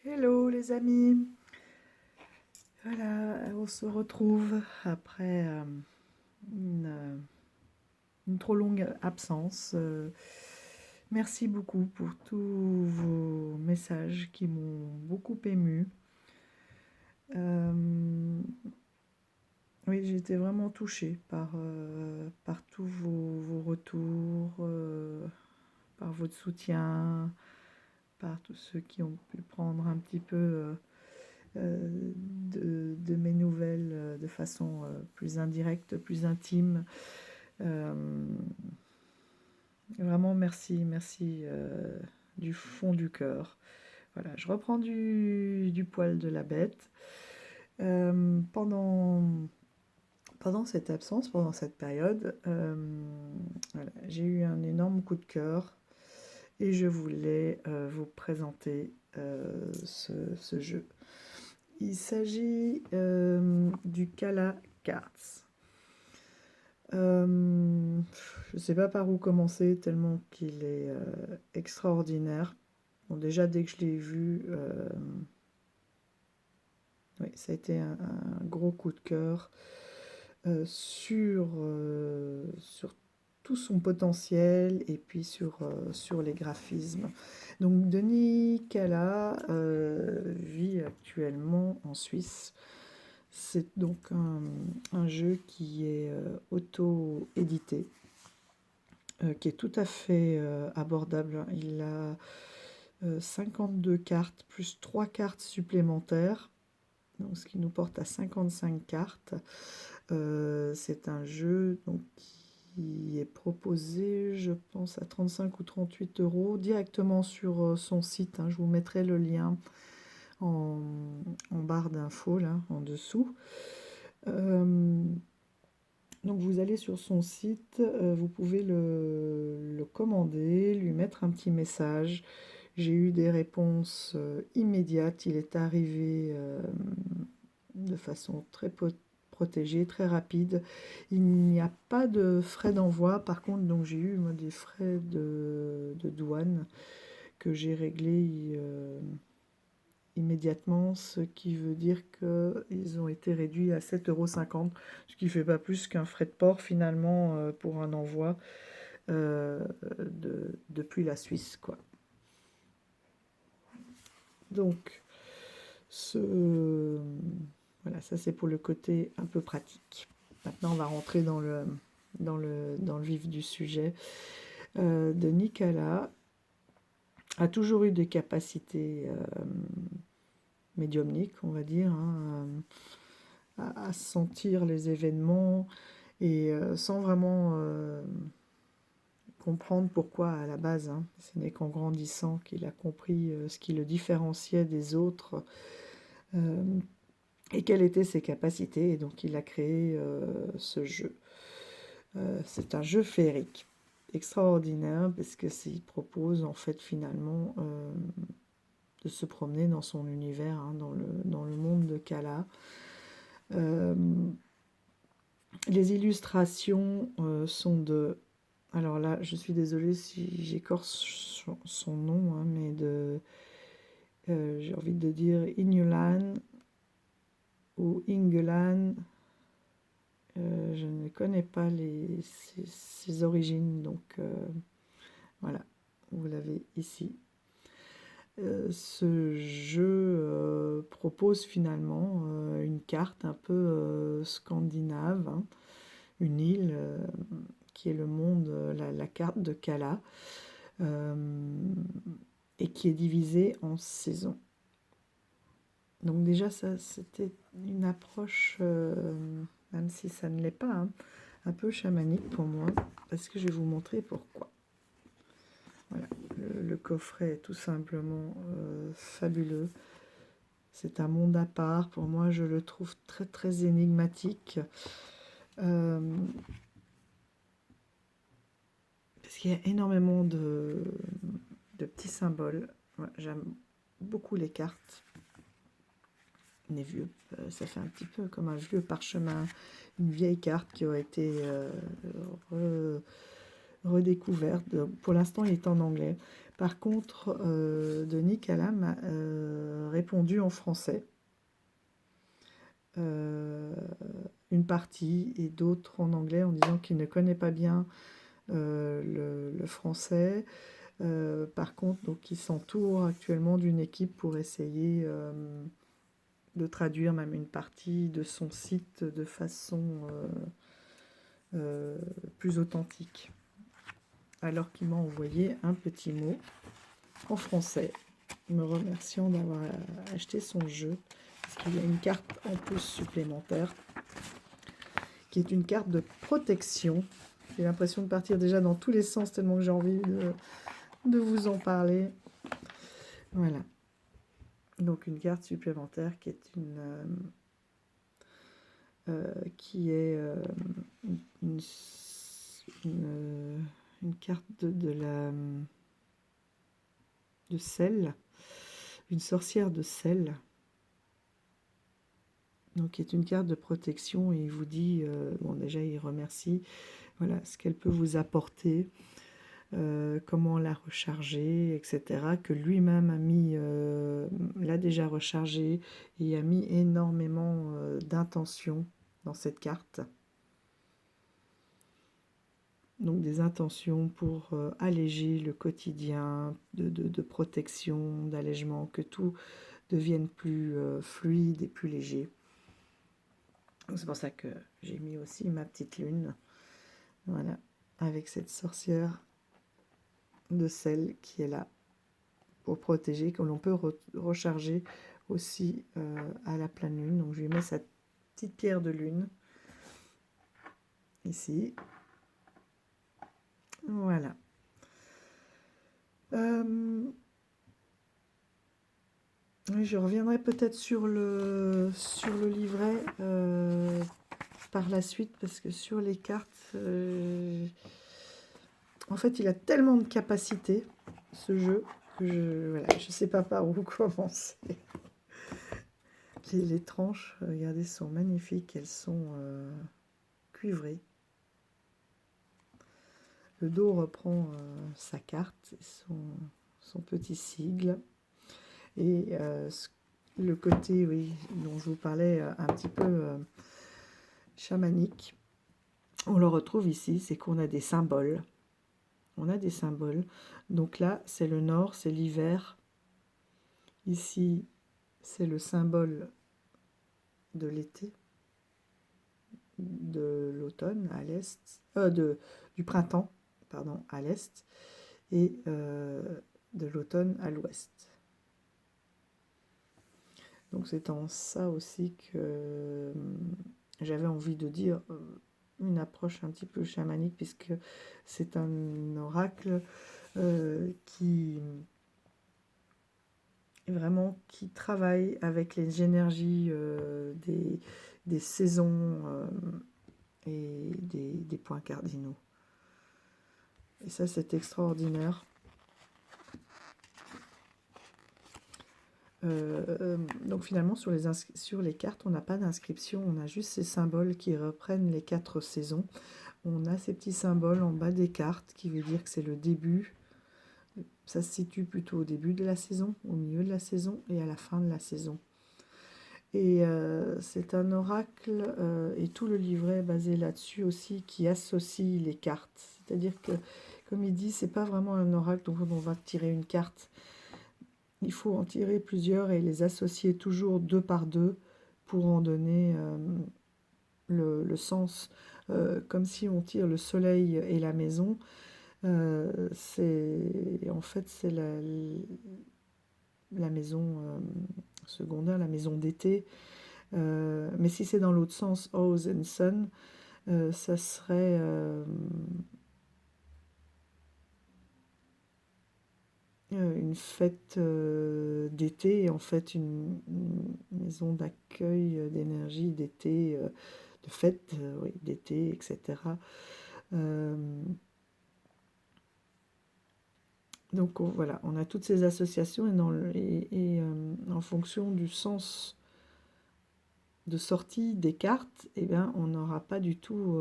Hello les amis, voilà, on se retrouve après une, euh, une trop longue absence. Merci beaucoup pour tous vos messages qui m'ont beaucoup ému. Euh, oui, j'ai été vraiment touchée par tous vos retours, par votre soutien, par tous ceux qui ont pu prendre un petit peu de mes nouvelles de façon plus indirecte, plus intime. Euh, Vraiment merci, merci du fond du cœur. Voilà, je reprends du poil de la bête. Pendant cette absence, pendant cette période, voilà, j'ai eu un énorme coup de cœur et je voulais vous présenter ce jeu. Il s'agit du Kala Cards. Je ne sais pas par où commencer tellement qu'il est extraordinaire. Bon, déjà dès que je l'ai vu, oui, ça a été un gros coup de cœur sur tout son potentiel et puis sur les graphismes. Donc Denis Cala vit actuellement en Suisse. C'est donc un jeu qui est auto-édité, qui est tout à fait abordable. Il a 52 cartes plus 3 cartes supplémentaires, donc ce qui nous porte à 55 cartes. C'est un jeu donc, qui est proposé, je pense, à 35 ou 38 euros directement sur son site. Hein. Je vous mettrai le lien en, en barre d'infos, là, en dessous. Donc vous allez sur son site, vous pouvez le commander, lui mettre un petit message. J'ai eu des réponses immédiates. Il est arrivé de façon très protégée, très rapide. Il n'y a pas de frais d'envoi. Par contre, donc j'ai eu moi, des frais de douane que j'ai réglés immédiatement, ce qui veut dire qu'ils ont été réduits à 7,50 €, ce qui ne fait pas plus qu'un frais de port finalement pour un envoi depuis la Suisse, quoi. Donc, voilà, ça c'est pour le côté un peu pratique. Maintenant, on va rentrer dans le vif du sujet. Denis Cala a toujours eu des capacités médiumniques, on va dire, hein, à sentir les événements et sans vraiment comprendre pourquoi à la base. Hein. Ce n'est qu'en grandissant qu'il a compris ce qui le différenciait des autres et quelles étaient ses capacités. Et donc il a créé ce jeu. C'est un jeu féerique extraordinaire parce que s'il propose en fait finalement de se promener dans son univers, hein, dans le monde de Kala. Les illustrations sont de... Alors là, je suis désolée si j'écorce son nom, hein, mais j'ai envie de dire Ignulan ou Ingelan. Je ne connais pas ses origines, donc voilà, vous l'avez ici. Ce jeu propose finalement une carte un peu scandinave, hein, une île qui est le monde, la carte de Kala, et qui est divisée en saisons. Donc déjà, ça, c'était une approche, même si ça ne l'est pas, hein, un peu chamanique pour moi, parce que je vais vous montrer pourquoi. Voilà, le coffret est tout simplement fabuleux. C'est un monde à part. Pour moi, je le trouve très très énigmatique. Parce qu'il y a énormément de petits symboles. Ouais, j'aime beaucoup les cartes. Les vieux, ça fait un petit peu comme un vieux parchemin, une vieille carte qui a été redécouverte. Pour l'instant, il est en anglais. Par contre, Denis Cala m'a répondu en français. Une partie et d'autres en anglais en disant qu'il ne connaît pas bien le français. Par contre, donc, il s'entoure actuellement d'une équipe pour essayer de traduire même une partie de son site de façon plus authentique. Alors qu'il m'a envoyé un petit mot en français, me remerciant d'avoir acheté son jeu, parce qu'il y a une carte en plus supplémentaire, qui est une carte de protection. J'ai l'impression de partir déjà dans tous les sens, tellement que j'ai envie de vous en parler. Voilà. Donc une carte supplémentaire qui est une carte de sel, une sorcière de sel. Donc, qui est une carte de protection, et il vous dit, bon déjà il remercie, voilà, ce qu'elle peut vous apporter, comment la recharger, etc. Que lui-même a mis, l'a déjà rechargé, et a mis énormément d'intentions dans cette carte. Donc des intentions pour alléger le quotidien, de protection, d'allègement, que tout devienne plus fluide et plus léger. C'est pour ça que j'ai mis aussi ma petite lune, voilà, avec cette sorcière de sel qui est là pour protéger, que l'on peut recharger aussi à la pleine lune. Donc je lui mets sa petite pierre de lune ici. Voilà. Je reviendrai peut-être sur le livret par la suite, parce que sur les cartes, en fait, il a tellement de capacité, ce jeu, que je ne sais pas par où commencer. Les tranches, regardez, sont magnifiques, elles sont cuivrées. Le dos reprend sa carte, son petit sigle. Et le côté, oui, dont je vous parlais un petit peu chamanique, on le retrouve ici, c'est qu'on a des symboles. On a des symboles. Donc là, c'est le nord, c'est l'hiver. Ici, c'est le symbole de l'été, de l'automne à l'est, du printemps, pardon, à l'est, et de l'automne à l'ouest. Donc c'est en ça aussi que j'avais envie de dire une approche un petit peu chamanique, puisque c'est un oracle qui vraiment qui travaille avec les énergies des saisons et des points cardinaux. Et ça, c'est extraordinaire. Donc finalement, sur les cartes, on n'a pas d'inscription, on a juste ces symboles qui reprennent les 4 saisons. On a ces petits symboles en bas des cartes qui veut dire que c'est le début. Ça se situe plutôt au début de la saison, au milieu de la saison et à la fin de la saison. Et c'est un oracle, et tout le livret est basé là-dessus aussi, qui associe les cartes. C'est-à-dire que, comme il dit, c'est pas vraiment un oracle dont on va tirer une carte. Il faut en tirer plusieurs et les associer toujours 2 par 2 pour en donner le sens. Comme si on tire le soleil et la maison. En fait, c'est la maison secondaire, la maison d'été. Mais si c'est dans l'autre sens, House and Sun, ça serait une fête d'été, en fait une maison d'accueil d'énergie d'été, de fête, oui, d'été, etc. Donc voilà, on a toutes ces associations, et en fonction du sens de sortie des cartes, eh bien, on n'aura pas du tout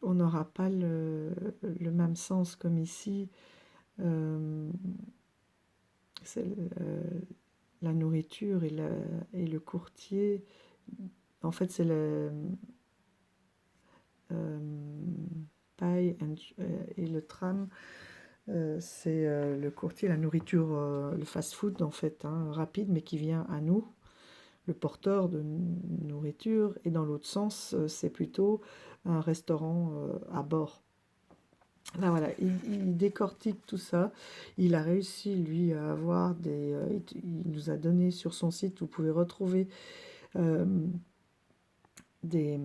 on n'aura pas le même sens comme ici. C'est la nourriture et le courtier. En fait, c'est le paille et le tram. C'est le courtier, la nourriture, le fast-food en fait, hein, rapide, mais qui vient à nous, le porteur de nourriture. Et dans l'autre sens, c'est plutôt un restaurant à bord. Là, voilà, il décortique tout ça. Il a réussi, lui, à avoir des... il nous a donné sur son site, vous pouvez retrouver euh, des,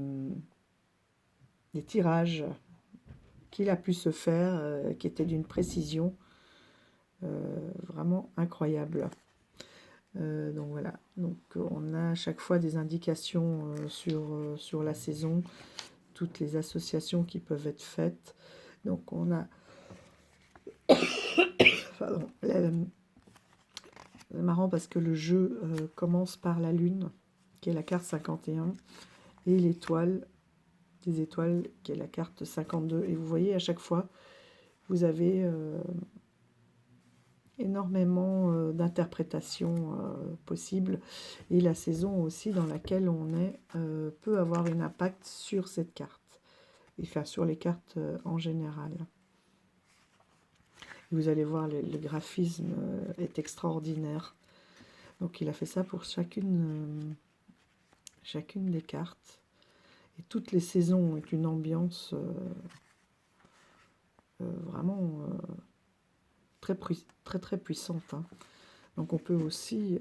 des tirages qu'il a pu se faire, qui étaient d'une précision vraiment incroyable. Donc voilà, donc on a à chaque fois des indications sur la saison, toutes les associations qui peuvent être faites. Donc on a... Pardon, c'est marrant parce que le jeu commence par la lune, qui est la carte 51, et l'étoile, des étoiles, qui est la carte 52. Et vous voyez, à chaque fois, vous avez énormément d'interprétations possibles. Et la saison aussi dans laquelle on est peut avoir un impact sur cette carte, enfin sur les cartes en général. Vous allez voir, le graphisme est extraordinaire. Donc il a fait ça pour chacune des cartes. Et toutes les saisons ont une ambiance vraiment très puissante. Hein. Donc on peut aussi...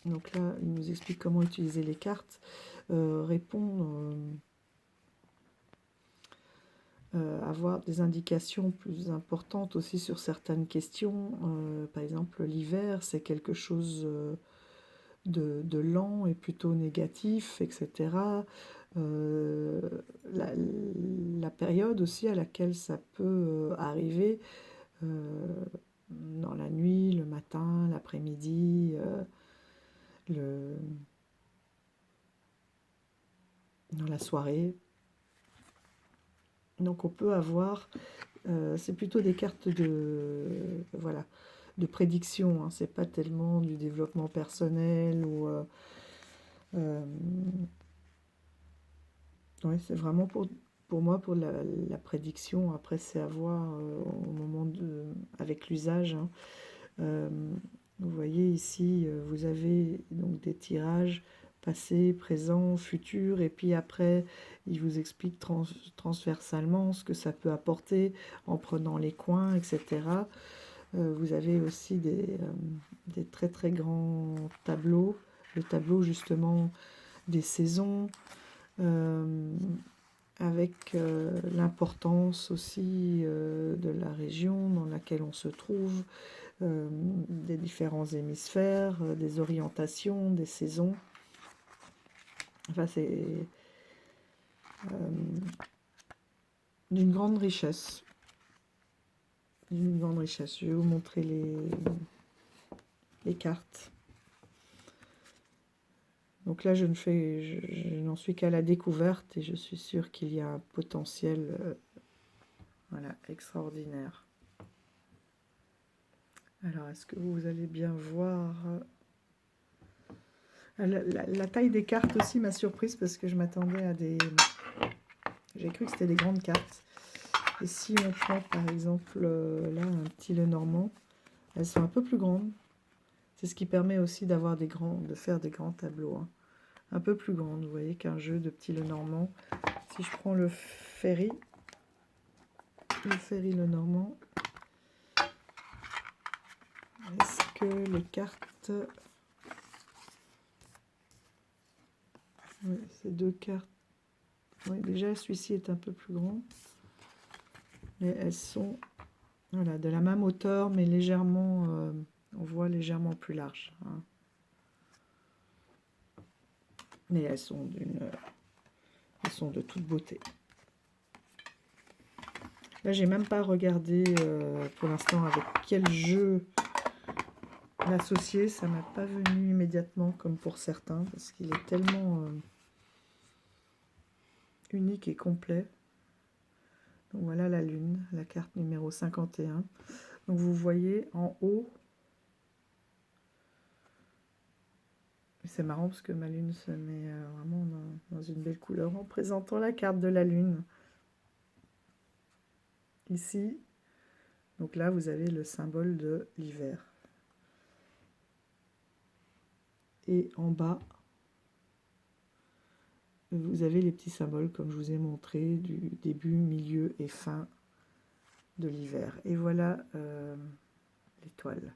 donc là, il nous explique comment utiliser les cartes, répondre... avoir des indications plus importantes aussi sur certaines questions. Par exemple, l'hiver, c'est quelque chose de lent et plutôt négatif, etc. La période aussi à laquelle ça peut arriver, dans la nuit, le matin, l'après-midi, dans la soirée. Donc on peut avoir, c'est plutôt des cartes voilà, de prédiction, hein. C'est pas tellement du développement personnel ou ouais, c'est vraiment pour moi pour la prédiction. Après c'est à voir au moment avec l'usage. Hein. Vous voyez ici, vous avez donc des tirages passé, présent, futur, et puis après, il vous explique transversalement ce que ça peut apporter en prenant les coins, etc. Vous avez aussi des très grands tableaux, le tableau justement des saisons, avec l'importance aussi de la région dans laquelle on se trouve, des différents hémisphères, des orientations, des saisons. Enfin, c'est d'une grande richesse. D'une grande richesse. Je vais vous montrer les cartes. Donc là, je n'en suis qu'à la découverte et je suis sûre qu'il y a un potentiel voilà, extraordinaire. Alors, est-ce que vous allez bien voir la taille des cartes aussi m'a surprise parce que je m'attendais à des... J'ai cru que c'était des grandes cartes. Et si on prend par exemple là un petit Lenormand, elles sont un peu plus grandes. C'est ce qui permet aussi d'avoir de faire des grands tableaux. Hein. Un peu plus grandes, vous voyez, qu'un jeu de petit Lenormand. Si je prends le ferry Lenormand, est-ce que les cartes... Oui, ces deux cartes. Oui, déjà celui-ci est un peu plus grand. Mais elles sont voilà, de la même hauteur, mais légèrement, on voit légèrement plus large. Hein. Mais elles sont de toute beauté. Là, j'ai même pas regardé pour l'instant avec quel jeu l'associer. Ça m'est pas venu immédiatement comme pour certains, parce qu'il est tellement unique et complet. Donc voilà la Lune, la carte numéro 51. Donc vous voyez en haut, c'est marrant parce que ma Lune se met vraiment dans une belle couleur en présentant la carte de la Lune. Ici, donc là vous avez le symbole de l'hiver. Et en bas, vous avez les petits symboles comme je vous ai montré du début, milieu et fin de l'hiver. Et voilà l'étoile.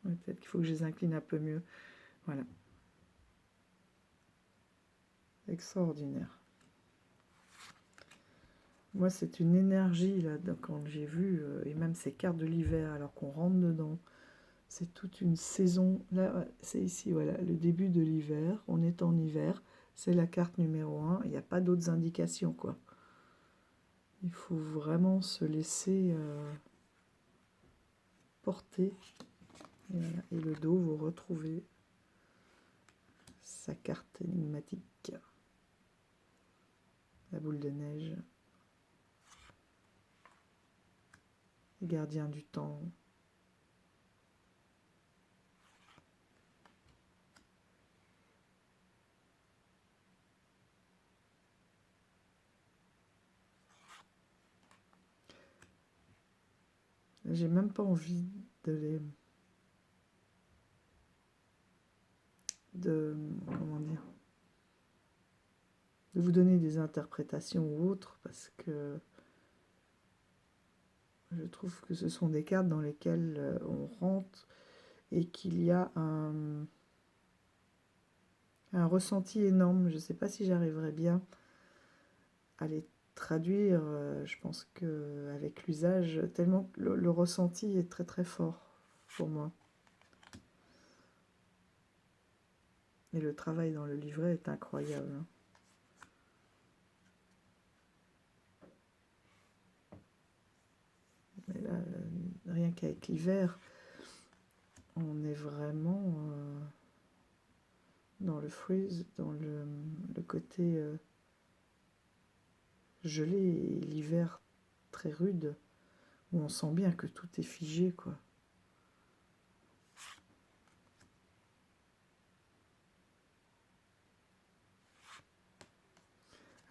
Ouais, peut-être qu'il faut que je les incline un peu mieux. Voilà. Extraordinaire. Moi, c'est une énergie, là, quand j'ai vu, et même ces cartes de l'hiver, alors qu'on rentre dedans, c'est toute une saison. Là, c'est ici, voilà, le début de l'hiver. On est en hiver. C'est la carte numéro 1. Il n'y a pas d'autres indications, quoi. Il faut vraiment se laisser porter. Et, voilà. Et le dos, vous retrouvez sa carte énigmatique. La boule de neige. Les gardiens du temps. J'ai même pas envie de les... comment dire, de vous donner des interprétations ou autres, parce que je trouve que ce sont des cartes dans lesquelles on rentre et qu'il y a un ressenti énorme. Je ne sais pas si j'arriverai bien à les traduire. Je pense qu'avec l'usage, tellement le ressenti est très très fort pour moi. Et le travail dans le livret est incroyable. Mais là, rien qu'avec l'hiver, on est vraiment dans le freeze, dans le côté gelé et l'hiver très rude, où on sent bien que tout est figé, quoi.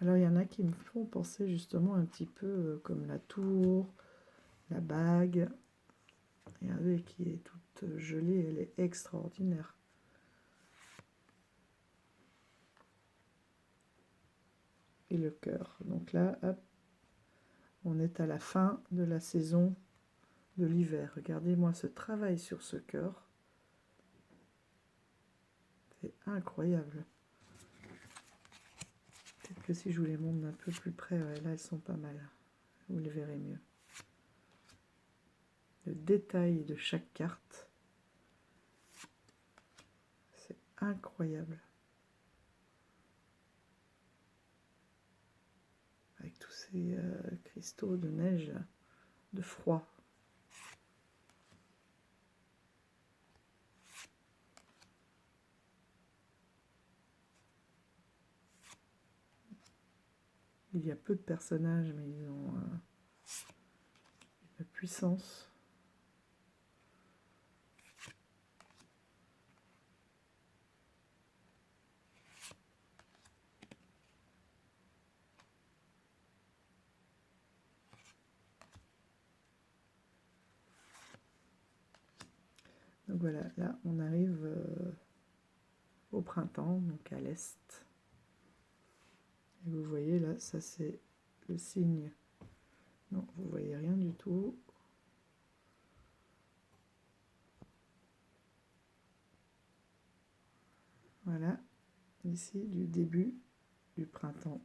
Alors il y en a qui me font penser justement un petit peu comme la tour, la bague. Regardez qui est toute gelée, elle est extraordinaire. Et le cœur. Donc là, hop, on est à la fin de la saison de l'hiver. Regardez-moi ce travail sur ce cœur. C'est incroyable. Peut-être que si je vous les montre d'un peu plus près, ouais, là elles sont pas mal. Vous les verrez mieux. Le détail de chaque carte, c'est incroyable. Avec tous ces cristaux de neige, de froid. Il y a peu de personnages, mais ils ont une puissance. Donc voilà, là on arrive au printemps, donc à l'est. Et vous voyez là, ça c'est le signe. Non, vous voyez rien du tout. Voilà, ici du début du printemps.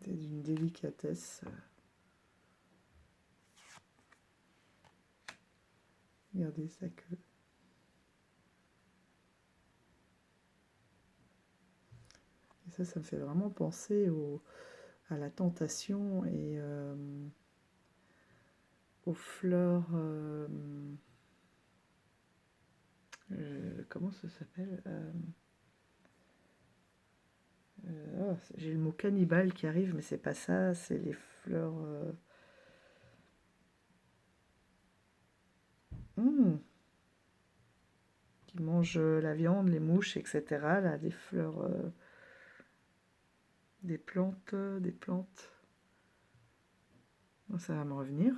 C'est d'une délicatesse. Regardez sa queue. Et ça me fait vraiment penser à la tentation et aux fleurs... comment ça s'appelle oh, j'ai le mot cannibale qui arrive, mais c'est pas ça, c'est les fleurs... qui mangent la viande, les mouches, etc. Là, des fleurs... des plantes, des plantes. Ça va me revenir.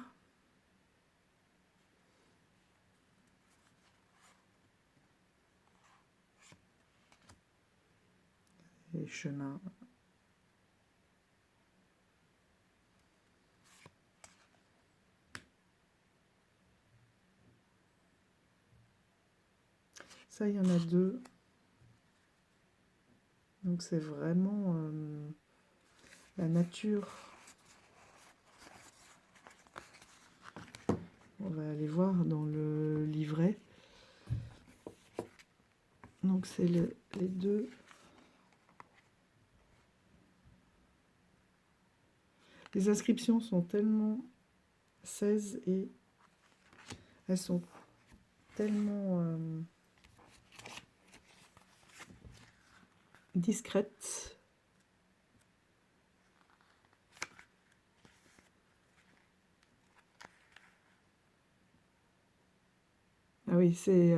Les chemins. Ça, il y en a deux. Donc c'est vraiment la nature. On va aller voir dans le livret. Donc c'est les deux. Les inscriptions sont tellement 16 et elles sont tellement discrètes. Ah oui, c'est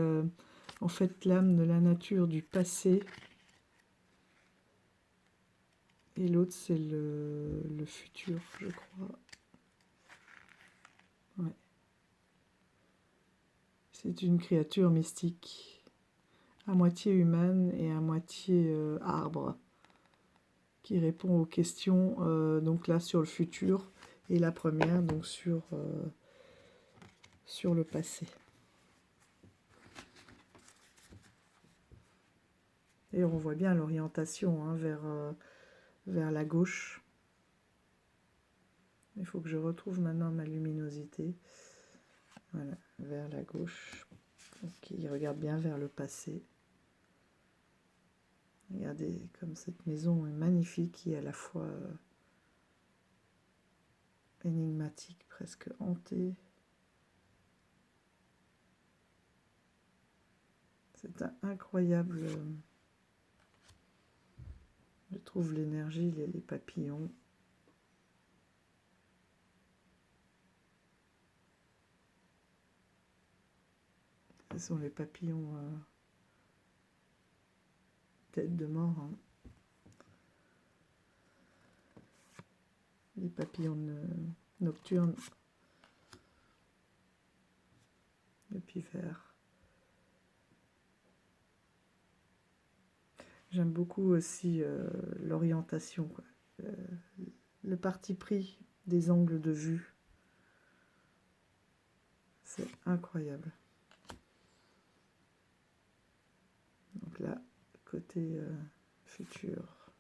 en fait l'âme de la nature du passé. Et l'autre, c'est le futur, je crois. Ouais. C'est une créature mystique, à moitié humaine et à moitié arbre, qui répond aux questions, donc là, sur le futur, et la première, donc sur le passé. Et on voit bien l'orientation hein, vers la gauche. Il faut que je retrouve maintenant ma luminosité. Voilà, vers la gauche. Donc, il regarde bien vers le passé. Regardez comme cette maison est magnifique et à la fois énigmatique, presque hantée. C'est incroyable. Je trouve l'énergie, les papillons. Ce sont les papillons tête de mort. Hein. Les papillons nocturnes. Le pivert. J'aime beaucoup aussi l'orientation, le parti pris des angles de vue. C'est incroyable. Donc là, côté futur,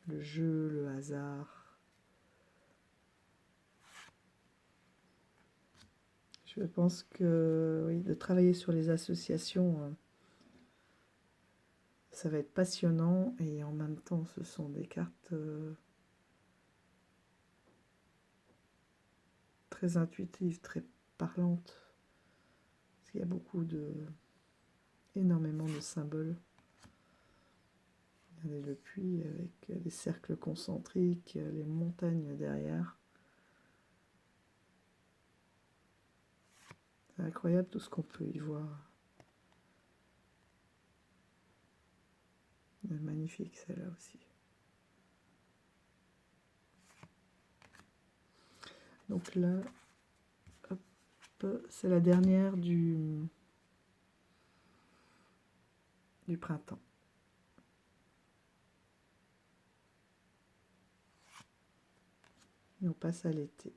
le jeu, le hasard. Je pense que oui, de travailler sur les associations, ça va être passionnant et en même temps, ce sont des cartes très intuitives, très parlantes. Parce qu'il y a énormément de symboles. Regardez le puits avec les cercles concentriques, les montagnes derrière. C'est incroyable tout ce qu'on peut y voir. Elle est magnifique celle-là aussi. Donc là, c'est la dernière du printemps. Et on passe à l'été.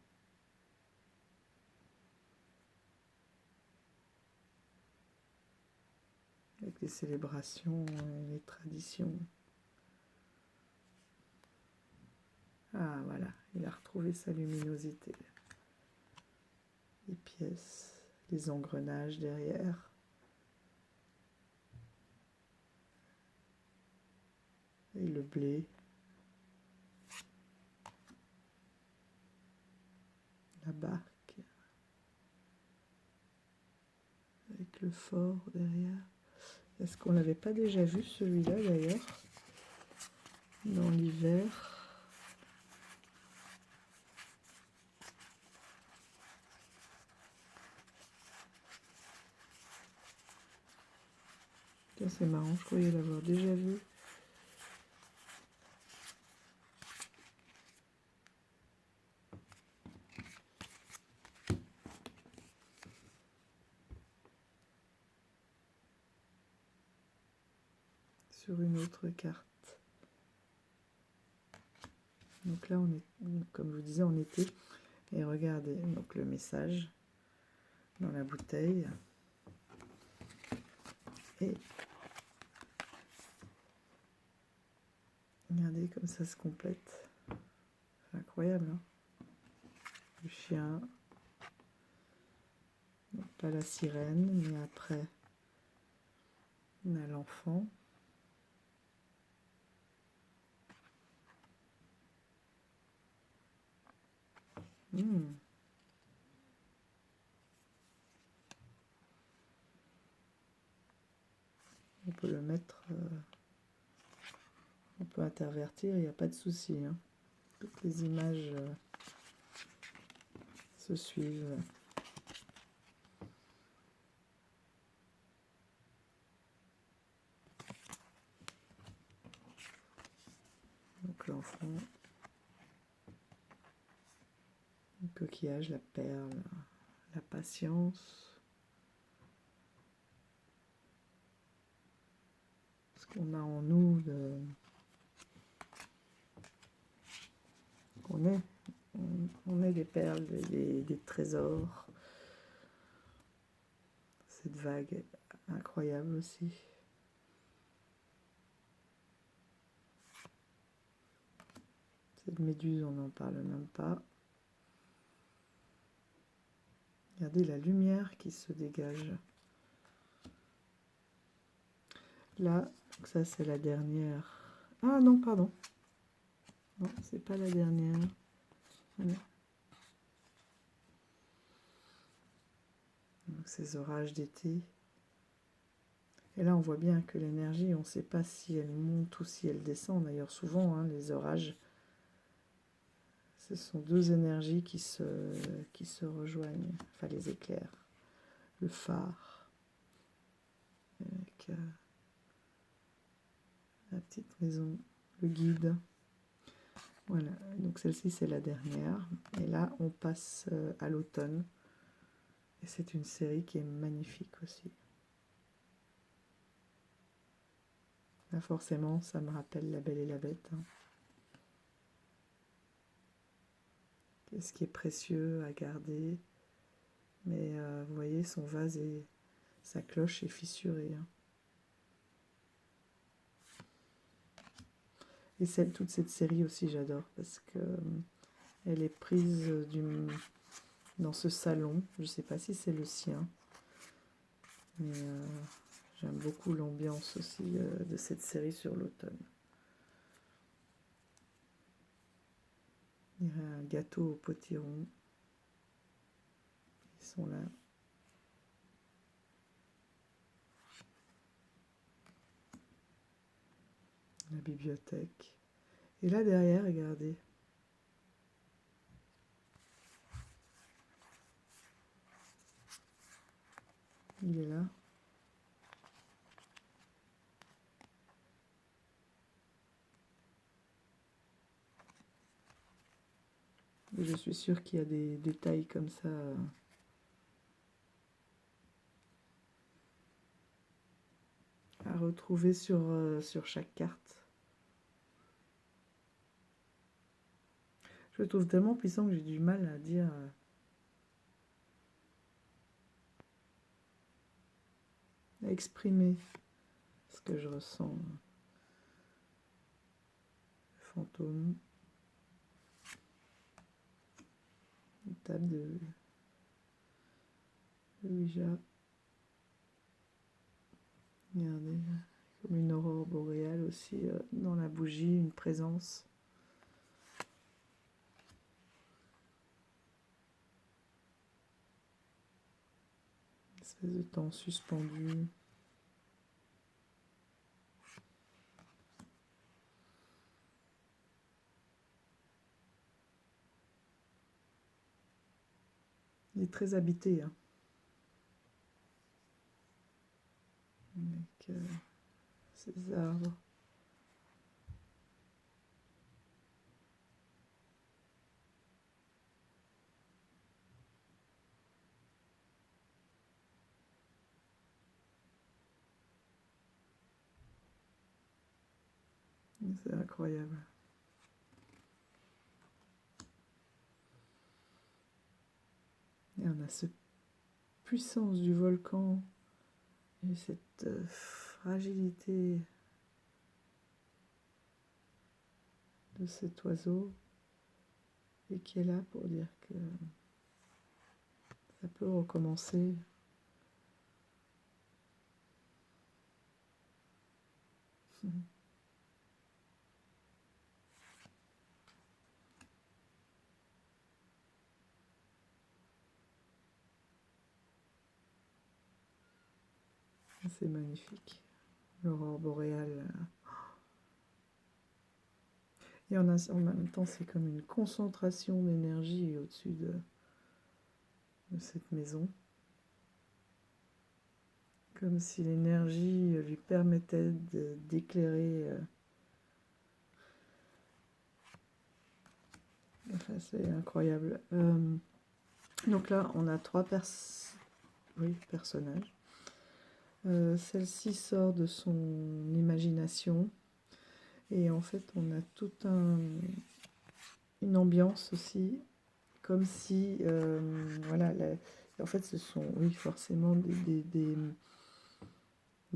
Avec les célébrations et les traditions. Ah voilà, il a retrouvé sa luminosité. Les pièces, les engrenages derrière. Et le blé. La barque. avec le fort derrière. Est-ce qu'on l'avait pas déjà vu celui-là d'ailleurs? Dans l'hiver. C'est marrant, je croyais l'avoir déjà vu. Sur une autre carte. Donc là, on est, comme je vous disais, en été. Et regardez, donc le message dans la bouteille. Et regardez comme ça se complète. C'est incroyable, hein? Le chien. Donc pas la sirène, mais après, on a l'enfant. On peut le mettre, on peut intervertir, il n'y a pas de souci, hein. Toutes les images se suivent. Donc l'enfant, le coquillage, la perle, la patience. Ce qu'on a en nous, on est des perles, des trésors. Cette vague est incroyable aussi. Cette méduse, on n'en parle même pas. Regardez la lumière qui se dégage. Là, ça c'est la dernière. Ah non, pardon. Non, c'est pas la dernière. Voilà. Donc, ces orages d'été. Et là, on voit bien que l'énergie, on ne sait pas si elle monte ou si elle descend. D'ailleurs, souvent, hein, les orages, ce sont deux énergies qui se rejoignent. Enfin, les éclairs. Le phare. Avec la petite maison. Le guide. Voilà, donc celle-ci, c'est la dernière. Et là, on passe à l'automne. Et c'est une série qui est magnifique aussi. Là, forcément, ça me rappelle La Belle et la Bête. Hein. Ce qui est précieux à garder. Mais vous voyez, son vase et sa cloche est fissurée. Hein. Et toute cette série aussi, j'adore parce que elle est prise dans ce salon. Je ne sais pas si c'est le sien, mais j'aime beaucoup l'ambiance aussi de cette série sur l'automne. Il y a un gâteau au potiron. Ils sont là. La bibliothèque. Et là derrière, regardez. Il est là. Et je suis sûre qu'il y a des détails comme ça. À retrouver sur chaque carte. Je le trouve tellement puissant que j'ai du mal à dire... à exprimer ce que je ressens. Le fantôme. Une table de Ouija. Regardez, comme une aurore boréale aussi dans la bougie, une présence. espèce de temps suspendu. Il est très habité, hein, avec ces arbres. C'est incroyable. Et on a cette puissance du volcan et cette fragilité de cet oiseau et qui est là pour dire que ça peut recommencer. C'est magnifique, l'aurore boréale. Et en même temps, c'est comme une concentration d'énergie au-dessus de cette maison. Comme si l'énergie lui permettait d'éclairer. Enfin, c'est incroyable. Donc là, on a trois personnages. Celle-ci sort de son imagination. Et en fait, on a toute une ambiance aussi, comme si, voilà, en fait, ce sont, oui, forcément des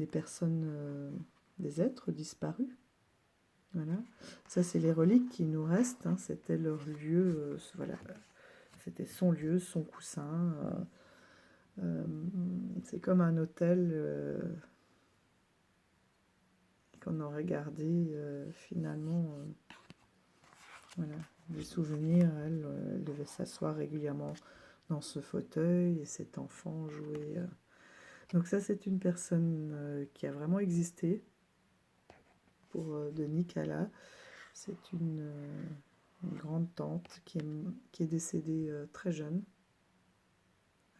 personnes, des êtres disparus. Voilà, ça c'est les reliques qui nous restent, hein. C'était leur lieu, voilà, c'était son lieu, son coussin. C'est comme un hôtel qu'on aurait gardé finalement. Voilà, des souvenirs. Elle devait s'asseoir régulièrement dans ce fauteuil et cet enfant jouait. Donc ça, c'est une personne qui a vraiment existé pour Denis Cala. C'est une grande tante qui est décédée très jeune,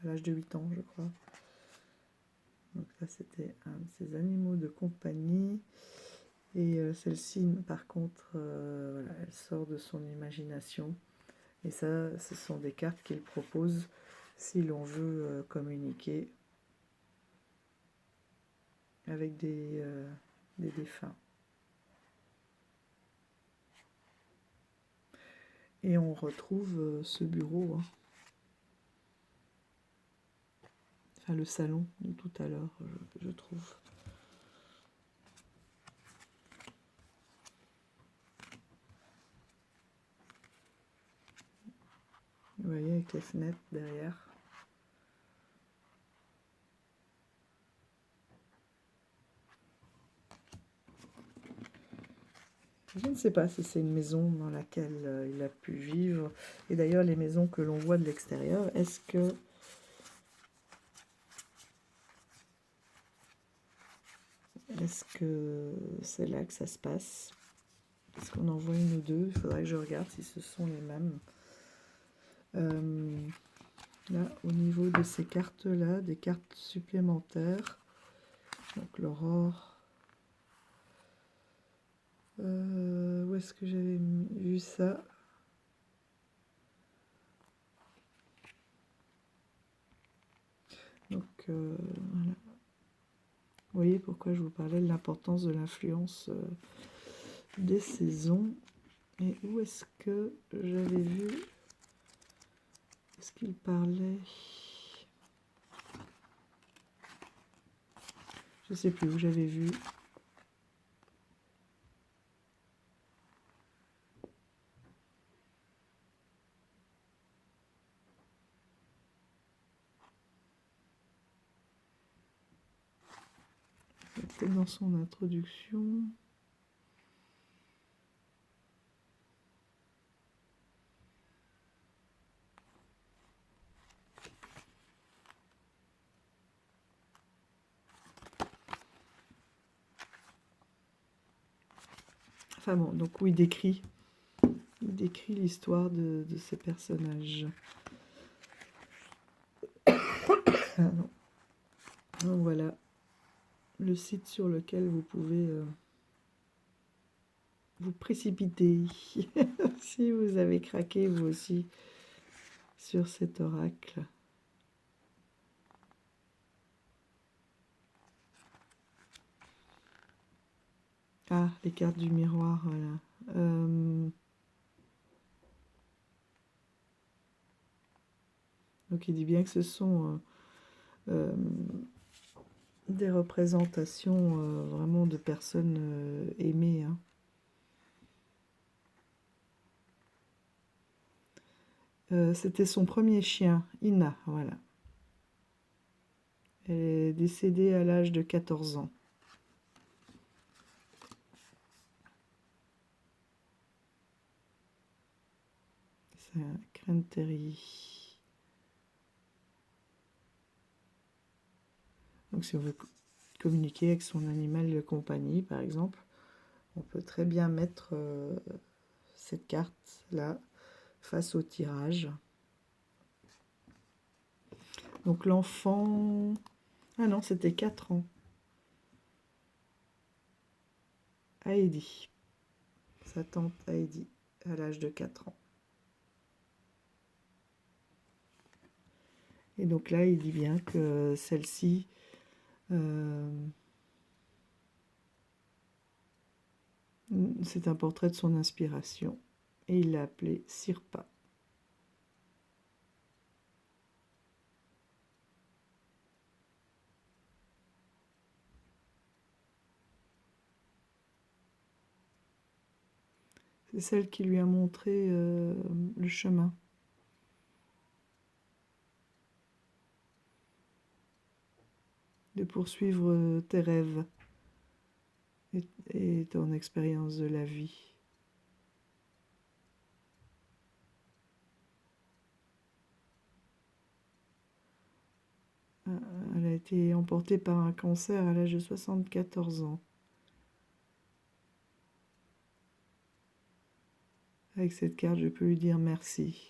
à l'âge de 8 ans, je crois. Donc là, c'était un de ses animaux de compagnie. Et celle-ci, par contre, voilà, elle sort de son imagination. Et ça, ce sont des cartes qu'il propose si l'on veut communiquer avec des défunts. Et on retrouve ce bureau, hein. Enfin, le salon de tout à l'heure, je trouve. Vous voyez, avec les fenêtres derrière. Je ne sais pas si c'est une maison dans laquelle il a pu vivre. Et d'ailleurs, les maisons que l'on voit de l'extérieur, est-ce que c'est là que ça se passe? Est-ce qu'on en voit une ou deux? Il faudrait que je regarde si ce sont les mêmes. Là, au niveau de ces cartes-là, des cartes supplémentaires, donc l'aurore. Où est-ce que j'avais vu ça? Donc, voilà. Vous voyez pourquoi je vous parlais de l'importance de l'influence des saisons. Et où est-ce que j'avais vu? Est-ce qu'il parlait? Je ne sais plus où j'avais vu. Peut-être dans son introduction. Enfin bon, donc où il décrit l'histoire de ces personnages. Ah, non. Donc voilà le site sur lequel vous pouvez vous précipiter si vous avez craqué vous aussi sur cet oracle. Ah, les cartes du miroir, voilà. Donc il dit bien que ce sont des représentations vraiment de personnes aimées. Hein. C'était son premier chien, Ina, voilà. Elle est décédée à l'âge de 14 ans. C'est un crâne terrier. Donc si on veut communiquer avec son animal de compagnie, par exemple, on peut très bien mettre cette carte-là face au tirage. Donc l'enfant... Ah non, c'était 4 ans. Heidi. Sa tante Heidi, à l'âge de 4 ans. Et donc là, il dit bien que celle-ci... c'est un portrait de son inspiration. Et il l'a appelée Sirpa. C'est celle qui lui a montré le chemin. De poursuivre tes rêves et ton expérience de la vie. Elle a été emportée par un cancer à l'âge de 74 ans. Avec cette carte, je peux lui dire merci.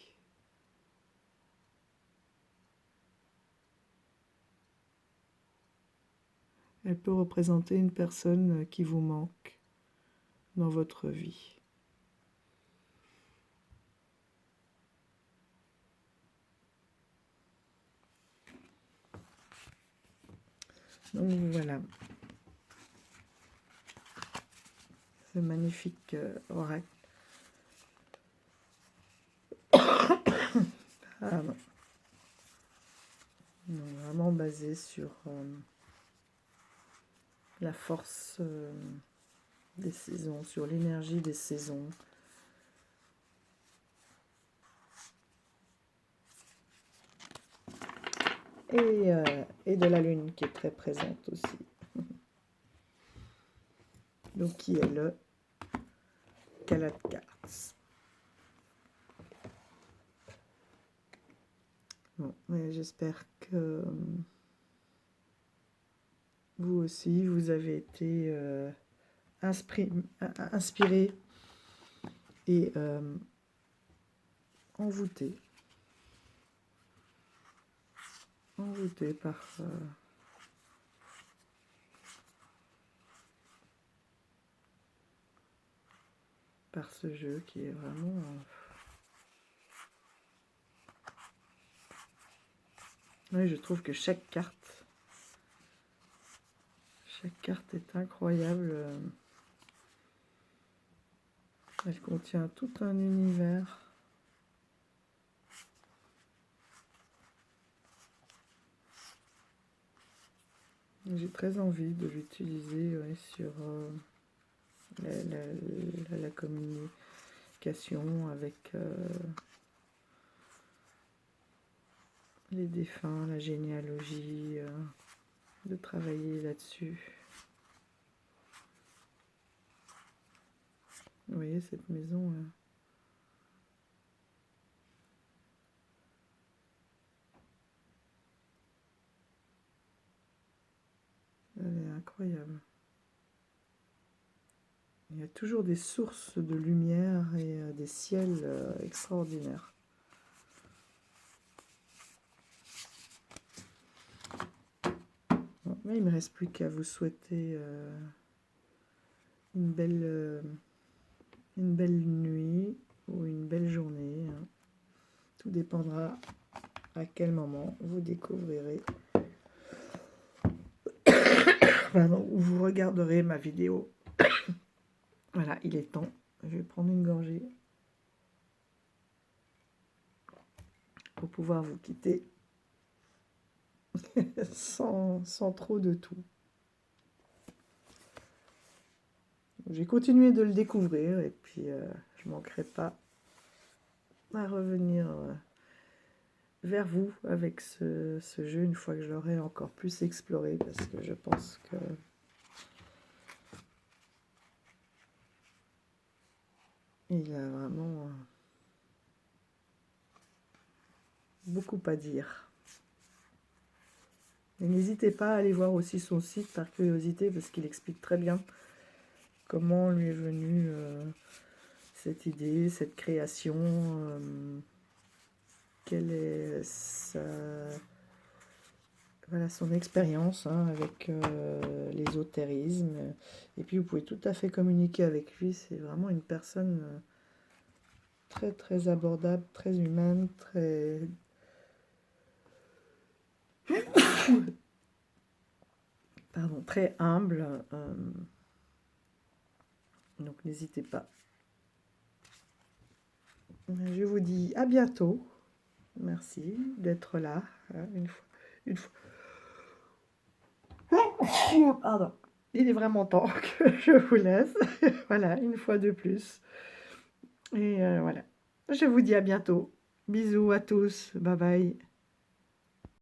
Elle peut représenter une personne qui vous manque dans votre vie. Donc voilà. Ce magnifique oracle. Ah non. Non, vraiment basé sur la force des saisons, sur l'énergie des saisons. Et de la lune qui est très présente aussi. Donc qui est le Kalatkas. Bon, j'espère que vous aussi, vous avez été inspiré et envoûté par ce jeu qui est vraiment... Oui, je trouve que chaque carte est incroyable. Elle contient tout un univers. J'ai très envie de l'utiliser sur la communication avec les défunts, la généalogie, de travailler là-dessus. Vous voyez cette maison là. Elle est incroyable. Il y a toujours des sources de lumière et des ciels extraordinaires. Bon, là, il ne me reste plus qu'à vous souhaiter une belle nuit ou une belle journée, hein. Tout dépendra à quel moment vous découvrirez, pardon, ou vous regarderez ma vidéo. Voilà, il est temps. Je vais prendre une gorgée pour pouvoir vous quitter sans trop de tout. J'ai continué de le découvrir et puis je ne manquerai pas à revenir vers vous avec ce jeu une fois que je l'aurai encore plus exploré, parce que je pense que il a vraiment beaucoup à dire. Et n'hésitez pas à aller voir aussi son site par curiosité, parce qu'il explique très bien comment lui est venue cette idée, cette création, quelle est voilà, son expérience avec l'ésotérisme. Et puis vous pouvez tout à fait communiquer avec lui, c'est vraiment une personne très très abordable, très humaine, très... Pardon, très humble. Donc n'hésitez pas. Je vous dis à bientôt. Merci d'être là. Une fois. Pardon. Il est vraiment temps que je vous laisse. Voilà, une fois de plus. Et voilà. Je vous dis à bientôt. Bisous à tous. Bye bye.